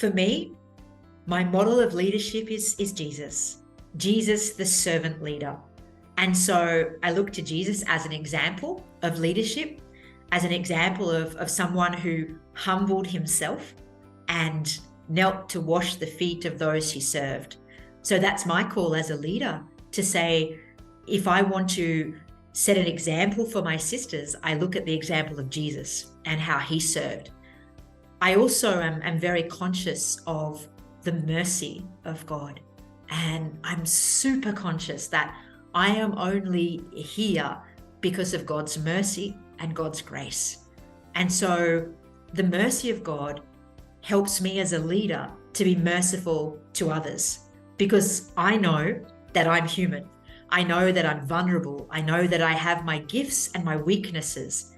For me, my model of leadership is Jesus, the servant leader. And so I look to Jesus as an example of leadership, as an example of someone who humbled himself and knelt to wash the feet of those he served. So that's my call as a leader, to say, if I want to set an example for my sisters, I look at the example of Jesus and how he served. I also am very conscious of the mercy of God. And I'm super conscious that I am only here because of God's mercy and God's grace. And so the mercy of God helps me as a leader to be merciful to others, because I know that I'm human. I know that I'm vulnerable. I know that I have my gifts and my weaknesses.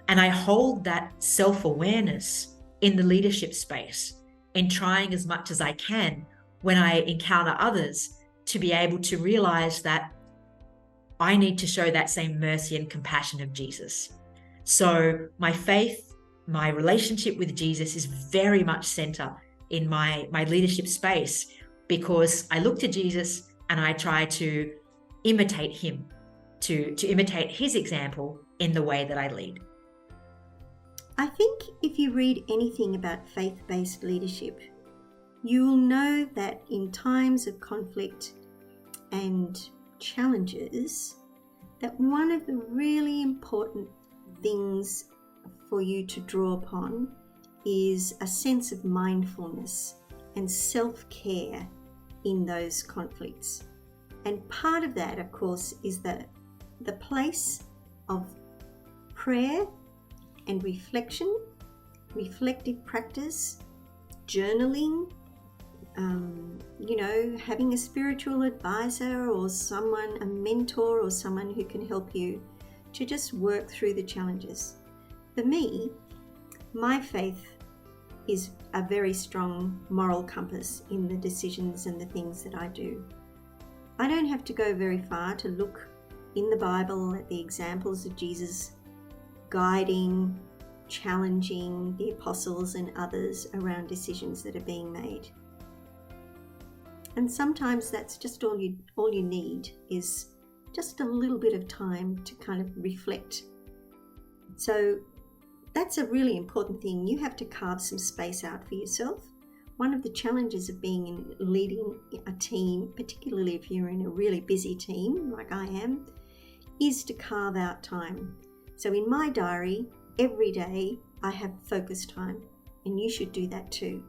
And I hold that self-awareness in the leadership space, in trying as much as I can when I encounter others to be able to realize that I need to show that same mercy and compassion of Jesus. So my faith, my relationship with Jesus is very much center in my leadership space, because I look to Jesus and I try to imitate him, to imitate his example in the way that I lead. I think if you read anything about faith-based leadership, you will know that in times of conflict and challenges, that one of the really important things for you to draw upon is a sense of mindfulness and self-care in those conflicts. And part of that, of course, is the place of prayer and reflection, reflective practice, journaling, having a spiritual advisor or someone, a mentor or someone who can help you to just work through the challenges. For me, my faith is a very strong moral compass in the decisions and the things that I do. I don't have to go very far to look in the Bible at the examples of Jesus guiding, challenging the apostles and others around decisions that are being made. And sometimes that's just all you need, is just a little bit of time to kind of reflect. So that's a really important thing. You have to carve some space out for yourself. One of the challenges of leading a team, particularly if you're in a really busy team like I am, is to carve out time. So in my diary, every day I have focus time, and you should do that too.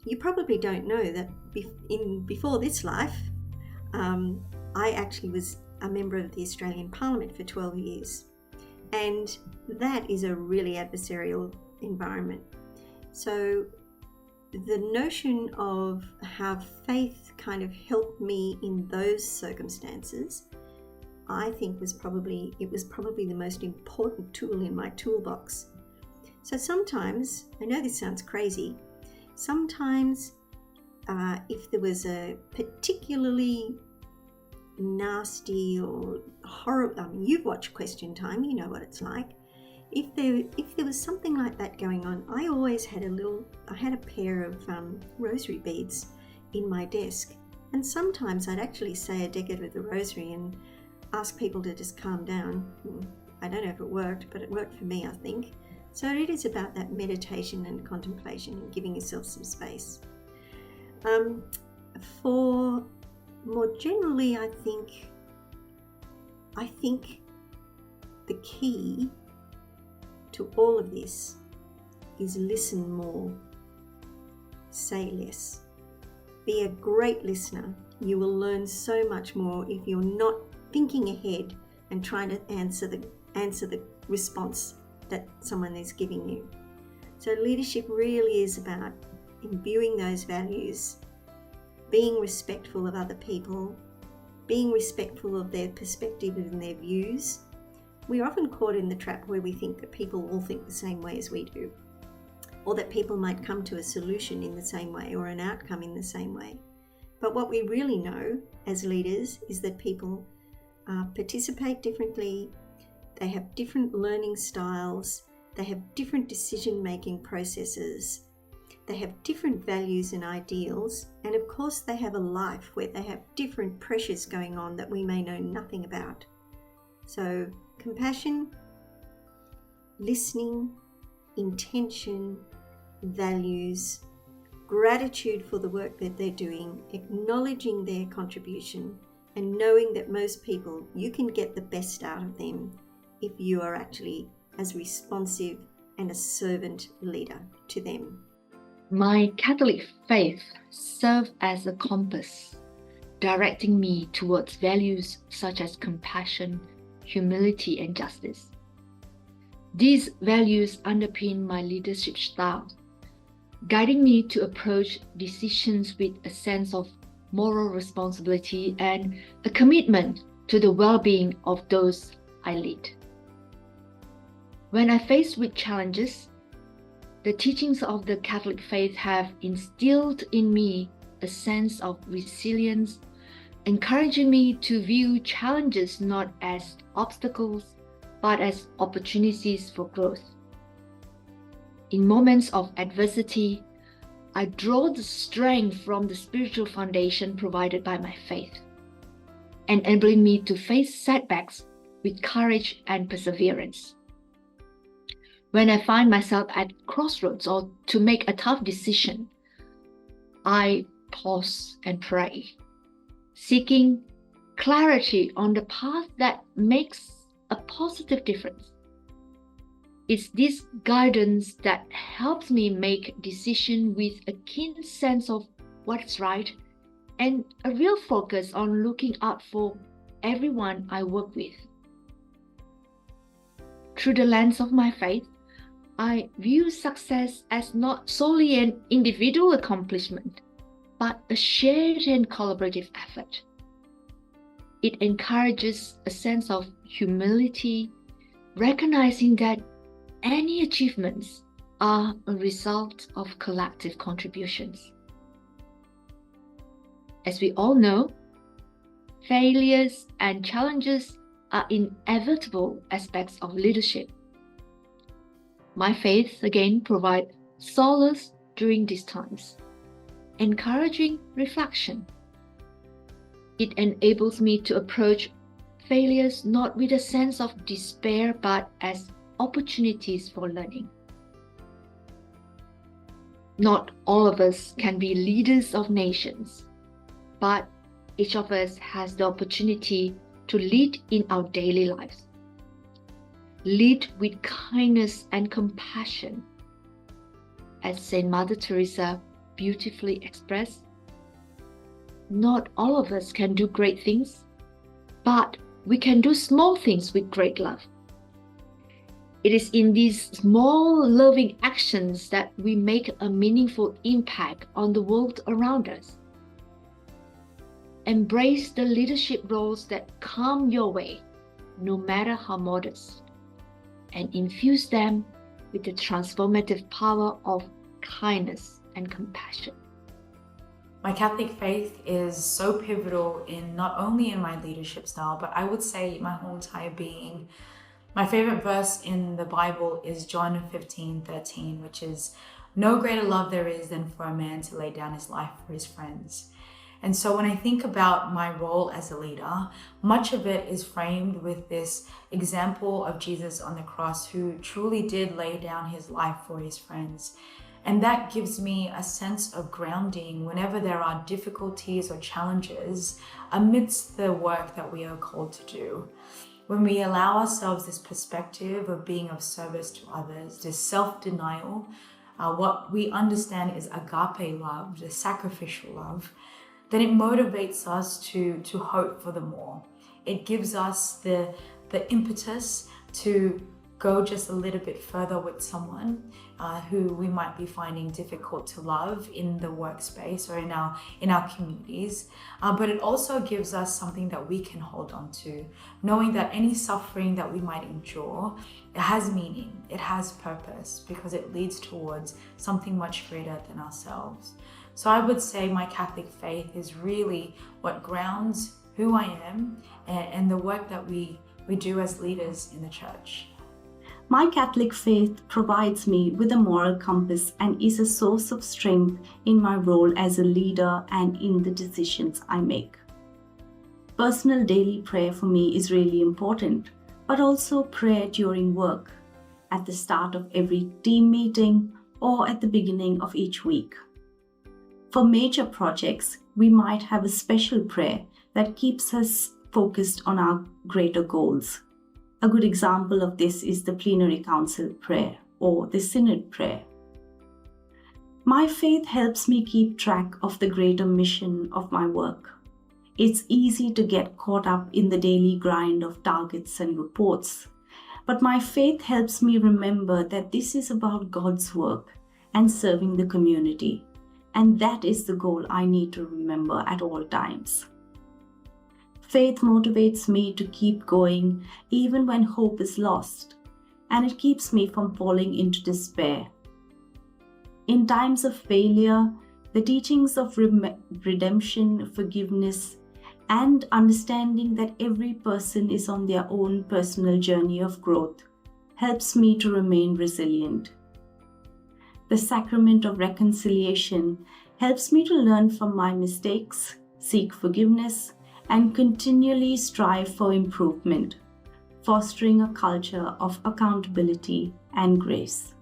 You probably don't know that before this life, I actually was a member of the Australian Parliament for 12 years. And that is a really adversarial environment. So the notion of how faith kind of helped me in those circumstances, I think was probably the most important tool in my toolbox. So sometimes, I know this sounds crazy, sometimes if there was a particularly nasty or horrible, you've watched Question Time, you know what it's like. If there was something like that going on, I always had a pair of rosary beads in my desk, and sometimes I'd actually say a decade of the rosary and ask people to just calm down. I don't know if it worked, but it worked for me, I think. So it is about that meditation and contemplation and giving yourself some space. For more generally, I think the key to all of this is listen more, say less. Be a great listener. You will learn so much more if you're not thinking ahead and trying to answer the response that someone is giving you. So leadership really is about imbuing those values, being respectful of other people, being respectful of their perspective and their views. We're often caught in the trap where we think that people all think the same way as we do, or that people might come to a solution in the same way or an outcome in the same way. But what we really know as leaders is that people participate differently, they have different learning styles, They have different decision-making processes. They have different values and ideals. And of course, they have a life where they have different pressures going on that we may know nothing about. So compassion, listening, intention, values, gratitude for the work that they're doing, acknowledging their contribution, and knowing that most people, you can get the best out of them if you are actually as responsive and a servant leader to them. My Catholic faith serves as a compass, directing me towards values such as compassion, humility, and justice. These values underpin my leadership style, guiding me to approach decisions with a sense of moral responsibility and a commitment to the well-being of those I lead. When I face with challenges, the teachings of the Catholic faith have instilled in me a sense of resilience, encouraging me to view challenges not as obstacles, but as opportunities for growth. In moments of adversity, I draw the strength from the spiritual foundation provided by my faith, enabling me to face setbacks with courage and perseverance. When I find myself at crossroads or to make a tough decision, I pause and pray, seeking clarity on the path that makes a positive difference. It's this guidance that helps me make decisions with a keen sense of what's right and a real focus on looking out for everyone I work with. Through the lens of my faith, I view success as not solely an individual accomplishment, but a shared and collaborative effort. It encourages a sense of humility, recognizing that any achievements are a result of collective contributions. As we all know, failures and challenges are inevitable aspects of leadership. My faith again provides solace during these times, encouraging reflection. It enables me to approach failures not with a sense of despair, but as opportunities for learning. Not all of us can be leaders of nations, but each of us has the opportunity to lead in our daily lives. Lead with kindness and compassion. As Saint Mother Teresa beautifully expressed, not all of us can do great things, but we can do small things with great love. It is in these small loving actions that we make a meaningful impact on the world around us. Embrace the leadership roles that come your way, no matter how modest, and infuse them with the transformative power of kindness and compassion. My Catholic faith is so pivotal in not only in my leadership style, but I would say my whole entire being. My favorite verse in the Bible is John 15:13, which is, "No greater love there is than for a man to lay down his life for his friends." And so when I think about my role as a leader, much of it is framed with this example of Jesus on the cross, who truly did lay down his life for his friends. And that gives me a sense of grounding whenever there are difficulties or challenges amidst the work that we are called to do. When we allow ourselves this perspective of being of service to others, this self-denial, what we understand is agape love, the sacrificial love, then it motivates us to hope for the more. It gives us the impetus to go just a little bit further with someone who we might be finding difficult to love in the workspace or in our communities. But it also gives us something that we can hold on to, knowing that any suffering that we might endure, it has meaning, it has purpose, because it leads towards something much greater than ourselves. So I would say my Catholic faith is really what grounds who I am and the work that we do as leaders in the church. My Catholic faith provides me with a moral compass and is a source of strength in my role as a leader and in the decisions I make. Personal daily prayer for me is really important, but also prayer during work, at the start of every team meeting, or at the beginning of each week. For major projects, we might have a special prayer that keeps us focused on our greater goals. A good example of this is the Plenary Council prayer or the Synod prayer. My faith helps me keep track of the greater mission of my work. It's easy to get caught up in the daily grind of targets and reports, but my faith helps me remember that this is about God's work and serving the community, and that is the goal I need to remember at all times. Faith motivates me to keep going even when hope is lost, and it keeps me from falling into despair. In times of failure, the teachings of redemption, forgiveness, and understanding that every person is on their own personal journey of growth helps me to remain resilient. The sacrament of reconciliation helps me to learn from my mistakes, seek forgiveness, and continually strive for improvement, fostering a culture of accountability and grace.